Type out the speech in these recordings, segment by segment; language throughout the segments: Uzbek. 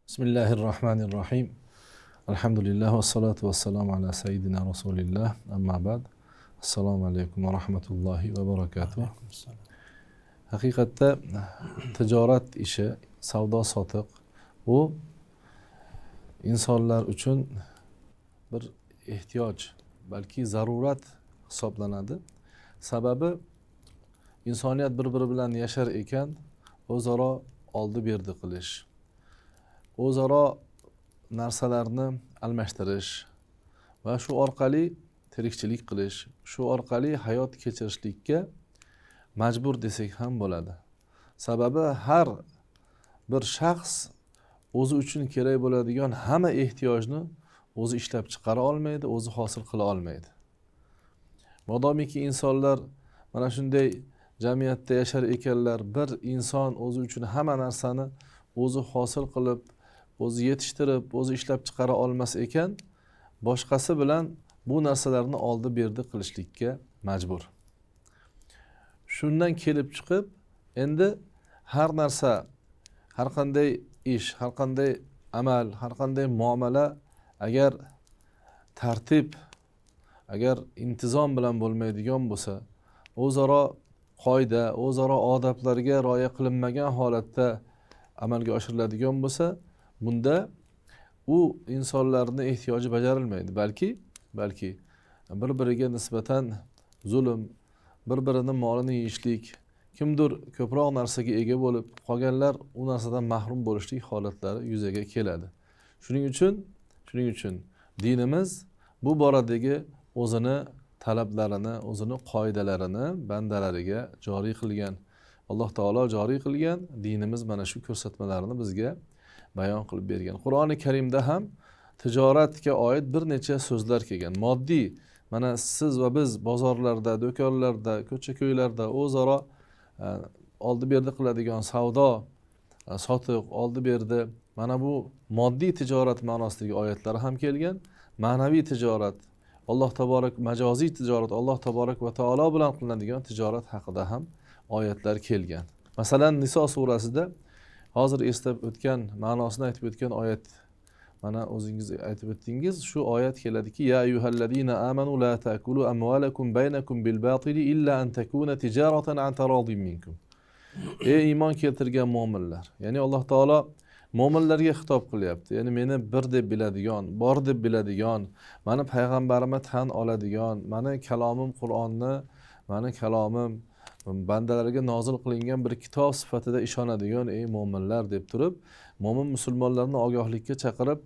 Bismillahirrahmanirrahim. Alhamdulillah va salatu vassalamu ala sayyidina Rasulillah. Amma ba'd. Assalomu alaykum va rahmatullohi va barakatuh. Haqiqatda tijorat ishi, savdo sotiq bu insonlar uchun bir ehtiyoj, balki zarurat hisoblanadi. Sababi insoniyat bir-biri bilan yashar ekan, o'zaro oldi-berdi qilish, o'zaro narsalarni almashtirish va shu orqali tirikchilik qilish, shu orqali hayot kechirishlikka majbur desak ham bo'ladi. Sababi har bir shaxs o'zi uchun kerak bo'ladigan hamma ehtiyojni o'zi ishlab chiqara olmaydi, o'zi hosil qila olmaydi. Modomiki insonlar mana shunday jamiyatda yashar ekanlar, bir inson o'zi uchun hamma narsani o'zi hosil qilib, o'zi yetishtirib, o'zi ishlab chiqara olmas ekan, boshqasi bilan bu narsalarni oldi-berdi qilishlikka majbur. Shundan kelib chiqib, endi har narsa, har qanday ish, har qanday amal, har qanday muomala agar tartib, agar intizom bilan bo'lmaydigan bo'lsa, o'zaro qoida, o'zaro odoblarga rioya qilinmagan holatda amalga oshiriladigan bo'lsa, bunda u insonlarning ehtiyoji bajarilmaydi, balki bir-biriga nisbatan zulm, bir-birining molini yeyishlik, kimdir ko'proq narsaga ega bo'lib, qolganlar u narsadan mahrum bo'lishlik holatlari yuzaga keladi. Shuning uchun dinimiz bu boradagi o'zini talablarini, o'zini qoidalarini bandalariga joriy qilgan. Alloh taolo joriy qilgan dinimiz mana shu ko'rsatmalarini bizga bayon qilib bergan. Qur'oni Karimda ham tijoratga oid bir necha so'zlar kelgan. Moddiy, mana siz va biz bozorlarda, do'konlarda, ko'cha-ko'ylarda o'zaro oldi-berdi qiladigan savdo, sotiq, oldi-berdi, mana bu moddiy tijorat ma'nosidagi oyatlar ham kelgan. Ma'naviy tijorat, majoziy tijorat, Alloh taborak va taolo bilan qilinadigan tijorat haqida ham oyatlar kelgan. Masalan, Niso surasida hozir eslab o'tgan, ma'nosini aytib o'tgan oyat, mana o'zingiz aytib o'tdingiz, shu oyat keladiki: Ya ayyuhallazina amanu la ta'kulu amwalakum baynakum bil batili illa an takuna tijaratan an taradin minkum. Ey iymon keltirgan mu'minlar. Ya'ni Alloh taolo mu'minlarga xitob qilyapti. Ya'ni meni bir deb biladigan, bor deb biladigan, meni payg'ambarimga tan oladigan, meni kalomim Qur'onni, meni kalomim bandalarga nozil qilingan bir kitob sifatida ishonadigan ey mu'minlar deb turib, mo'min musulmonlarni ogohlikka chaqirib,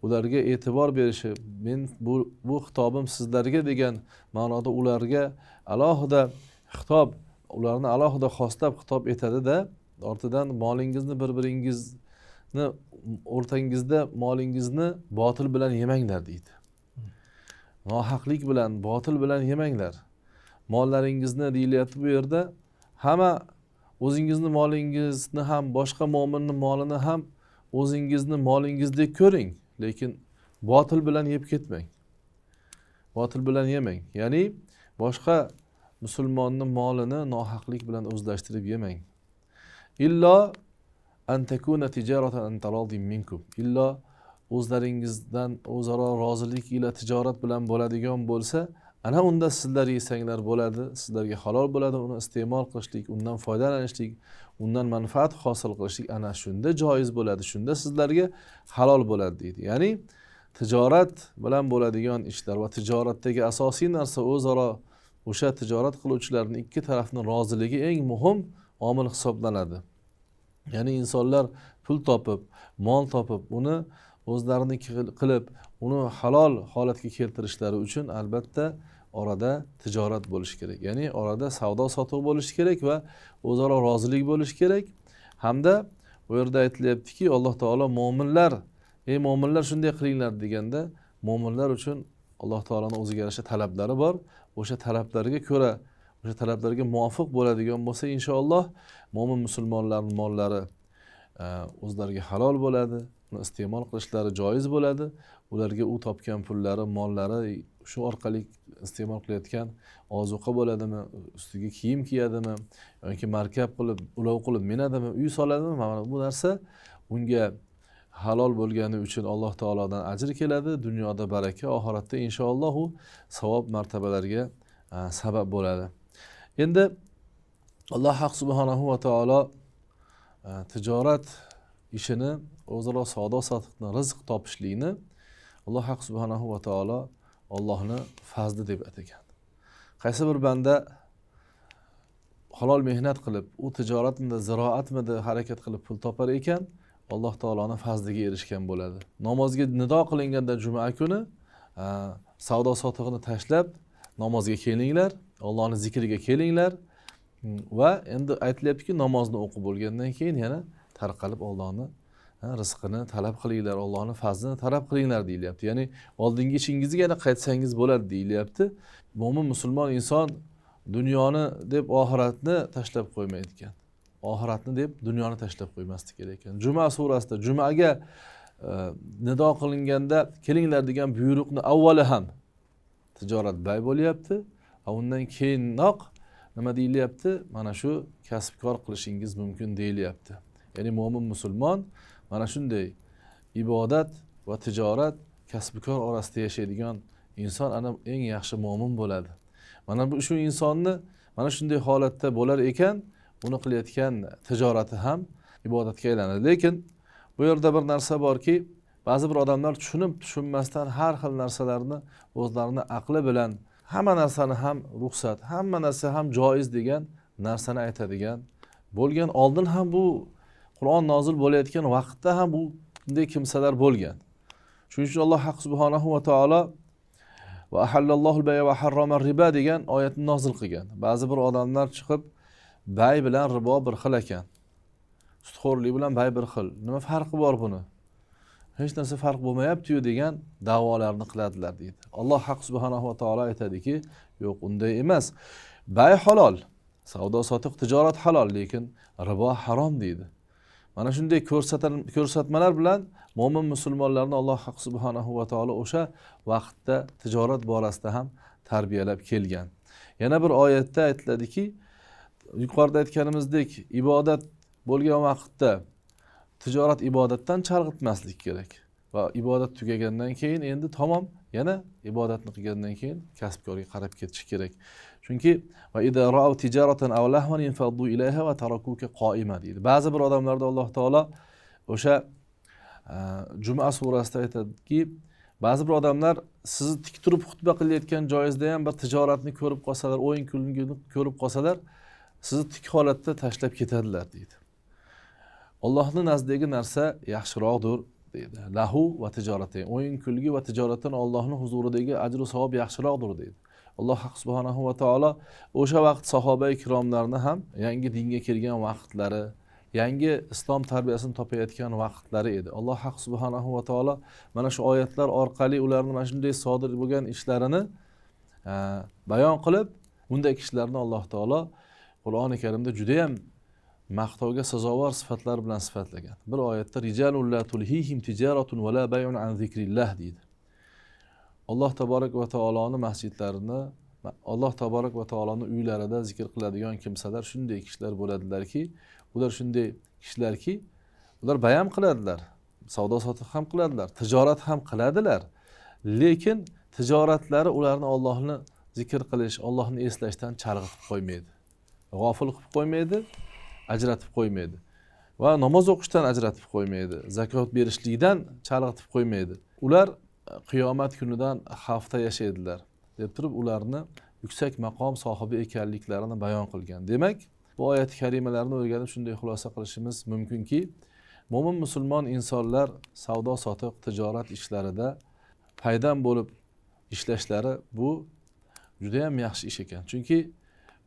ularga e'tibor berishi, men bu xitobim sizlarga degan ma'noda ularga alohida xitob, ularni alohida xoslab xitob etadi-da, ortidan molingizni bir-biringizni o'rtangizda molingizni botil bilan yemanglar deydi. Nohaqlik bilan, botil bilan yemanglar. Mollaringizni deyilyapti bu yerda, hamma o'zingizni molingizni ham, boshqa mo'minning molini ham o'zingizni molingizdek ko'ring, lekin botil bilan yeb ketmang. Botil bilan yemang. Ya'ni boshqa musulmonning molini nohaqlik bilan o'zlashtirib yemang. Illo an takuna tijaratan an taradin minkum. Illo o'zlaringizdan o'zaro rozilik ila tijorat bilan bo'ladigan bo'lsa, ana unda sizlar yesanglar bo'ladi, sizlarga halol bo'ladi, uni iste'mol qilishlik, undan foydalanishlik, undan manfaat hosil qilishlik ana shunda joiz bo'ladi, shunda sizlarga halol bo'ladi deydi. Ya'ni tijorat bilan bo'ladigan ishlar va tijoratdagi asosiy narsa o'zaro o'sha tijorat qiluvchilarning ikki tarafning roziligi eng muhim omil hisoblanadi. Ya'ni insonlar pul topib, mol topib, uni o'zlarini qilib, uni halol holatga keltirishlari uchun albatta orada tijorat bo'lishi kerak. Ya'ni orada savdo sotuq bo'lishi kerak va o'zaro rozilik bo'lishi kerak. Hamda bu yerda aytilyaptiki, Alloh taolo mu'minlar, ey mu'minlar shunday qilinglar deganda, mu'minlar uchun Alloh taolaning o'ziga yarasha talablari bor. O'sha talablarga ko'ra, o'sha talablarga muvofiq bo'ladigan bo'lsa, inshaalloh mu'min musulmonlarning mollari o'zlariga halol bo'ladi, uni iste'mol qilishlari joiz bo'ladi. Ularga u topgan pullari, mollari shu orqali iste'mol qilayotgan ozuqa bo'ladimi, ustiga kiyim kiyadimi, yoki markab qilib, ulov qilib minadimi, uy soladimi, mana bu narsa unga halol bo'lgani uchun Alloh taolodan ajr keladi, dunyoda baraka, oxiratda inshaalloh u savob martabalarga sabab bo'ladi. Endi Alloh subhanahu va taolo tijorat ishini, o'zaro savdo sotiqni, rizq topishlikni Alloh subhanahu va taolo Allohni fazli deb atagan. Qaysi bir banda halol mehnat qilib, u tijoratmidi, ziroatmidi harakat qilib pul topar ekan, Alloh taoloning fazliga erishgan bo'ladi. Namozga nido qilinganda juma kuni savdo sotiqni tashlab namozga kelinglar, Allohning zikriga kelinglar va endi aytilyaptiki, namozni o'qib bo'lgandan keyin yana tarqalib Allohning rizqini talab qilinglar, Allohning fazlini talab qilinglar deyilyapti. Ya'ni oldingi ishingizga yana qaytsangiz bo'ladi deyilyapti. Mo'min musulmon inson dunyoni deb oxiratni tashlab qo'ymaydi ekan. Oxiratni deb dunyoni tashlab qo'ymaslik kerak ekan. Juma surasida jumaga nido qilinganda kelinglar degan buyruqni avvali ham tijorat bay bo'lyapti. Undan keyinroq nima deyilyapti? Mana shu kasb-kor qilishingiz mumkin deyilyapti. Ya'ni mo'min musulmon mana shunday ibodat va tijorat, kasb-kor orasida yashaydigan inson ana eng yaxshi mo'min bo'ladi. Mana bu shu insonni mana shunday holatda bo'lar ekan, uni qilayotgan tijorati ham ibodatga aylanadi. Lekin bu yerda bir narsa borki, ba'zi bir odamlar tushunmasdan har xil narsalarni o'zlarining aqli bilan hamma narsani ham ruxsat, hamma narsa ham joiz degan narsani aytadigan bo'lgan. Oldin ham bu Qur'on nozil bo'layotgan vaqtda ham bunday kimsalar bo'lgan. Shuning uchun Alloh subhanahu va taolo va ahallallohul bay va harrama riba degan oyatni nozil qilgan. Ba'zi bir odamlar chiqib bay bilan ribo bir xil ekan. Sutxo'rlik bilan bay bir xil. Nima farqi bor buni? Hech narsa farq bo'lmayapti-yu degan da'volarni qiladilar deydi. Alloh subhanahu va taolo aytadiki, yo'q, unday emas. Bay halol, savdo sotiq tijorat halol, lekin ribo harom deydi. Mana shunday ko'rsatmalar bilan mo'min musulmonlarni Alloh subhanahu va taolo o'sha vaqtda tijorat borasida ham tarbiyalab kelgan. Yana bir oyatda aytiladiki, yuqorida aytganimizdek, ibodat bo'lgan vaqtda tijorat ibodatdan chalg'itmaslik kerak va ibodat tugagandan keyin endi tamom yana ibodatni qilgandan keyin kasb-korga qarab ketish kerak. Chunki va idza ra'aw tijaratan aw lahwan infaddu ilayha va tarakuka qa'ima deydi. Ba'zi bir odamlarda Alloh taolo o'sha Juma surasida aytadiki, ba'zi bir odamlar sizni tik turib xutba qilayotgan joyingizda ham bir tijoratni ko'rib qolsalar, o'yin kulgini ko'rib qolsalar, sizni tik holatda tashlab ketadilar deydi. Allohning nazdidagi narsa yaxshiroqdir deydi. Lahu va tijoratin, o'yin kulgi va tijoratdan Allohning huzuridagi ajr va savob yaxshiroqdir deydi. Alloh subhanahu va taolo o'sha vaqt sahoba-i kiromlarni ham yangi dinga kirgan vaqtlari, yangi islom tarbiyasini topayotgan vaqtlari edi. Alloh subhanahu va taolo mana shu oyatlar orqali ularning mana shunday sodir bo'lgan ishlarini bayon qilib, bunday kishilarni Alloh taolo Qur'oni Karimda juda ham maqtovga sazovor sifatlar bilan sifatlagan. Bir oyatda rijalul la tulhihim tijaratun va la bay'un an zikrillah deydi. Alloh taborak va taoloning masjidlarini, Alloh taborak va taoloning uylarida zikr qiladigan kimsalar shunday kishilar bo'ladilarki, ular shunday kishilarki, ular bayon qiladilar, savdo sotiq ham qiladilar, tijorat ham qiladilar. Lekin tijoratlari ularni Allohni zikr qilish, Allohni eslashdan chalg'itib qo'ymaydi. G'ofil qilib qo'ymaydi, ajratib qo'ymaydi va namoz o'qishdan ajratib qo'ymaydi, zakot berishlikdan chalg'itib qo'ymaydi. Ular qiyomat kunidan xavfda yashaydilar deb turib ularni yuksak maqom sohibi ekanliklarini bayon qilgan. Demak, bu oyat karimalarni o'rganib shunday xulosa qilishimiz mumkinki, mo'min musulmon insonlar savdo sotiq tijorat ishlarida paydan bo'lib ishlashlari bu juda ham yaxshi ish ekan. Chunki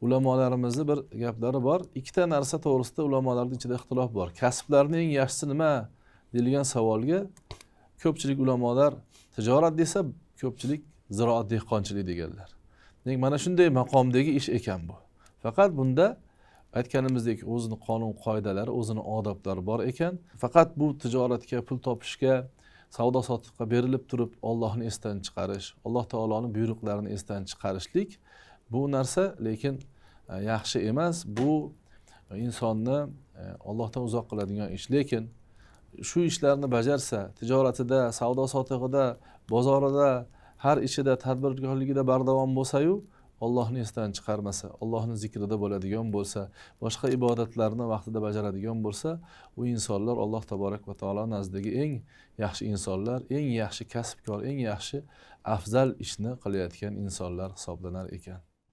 ulamolarimizni bir gaplari bor. Ikkita narsa to'g'risida ulamolarning ichida ixtilof bor. Kasblarning eng yaxshisi nima deilgan savolga ko'pchilik ulamolar tijorat desa, ko'pchilik ziroat dehqonchilik deganlar. Demak, mana shunday maqomdagi ish ekan bu. Faqat bunda aytganimizdek o'zining qonun qoidalari, o'zining odoblari bor ekan. Faqat bu tijoratga, pul topishga, savdo sotiqqa berilib turib Allohni esdan chiqarish, Alloh taoloning buyruqlarini esdan chiqarishlik bu narsa lekin yaxshi emas. Bu insonni Allohdan uzoq qiladigan ish. Lekin shu ishlarni bajarsa, tijoratida, savdo sotig'ida, bozorida, har ishida, tadbirkorligida bardavom bo'lsa-yu, Allohni esdan chiqarmasa, Allohni zikrida bo'ladigan bo'lsa, boshqa ibodatlarni vaqtida bajaradigan bo'lsa, u insonlar Alloh taborak va taolo nazdidagi eng yaxshi insonlar, eng yaxshi kasbkor, eng yaxshi afzal ishni qilayotgan insonlar hisoblanar ekan.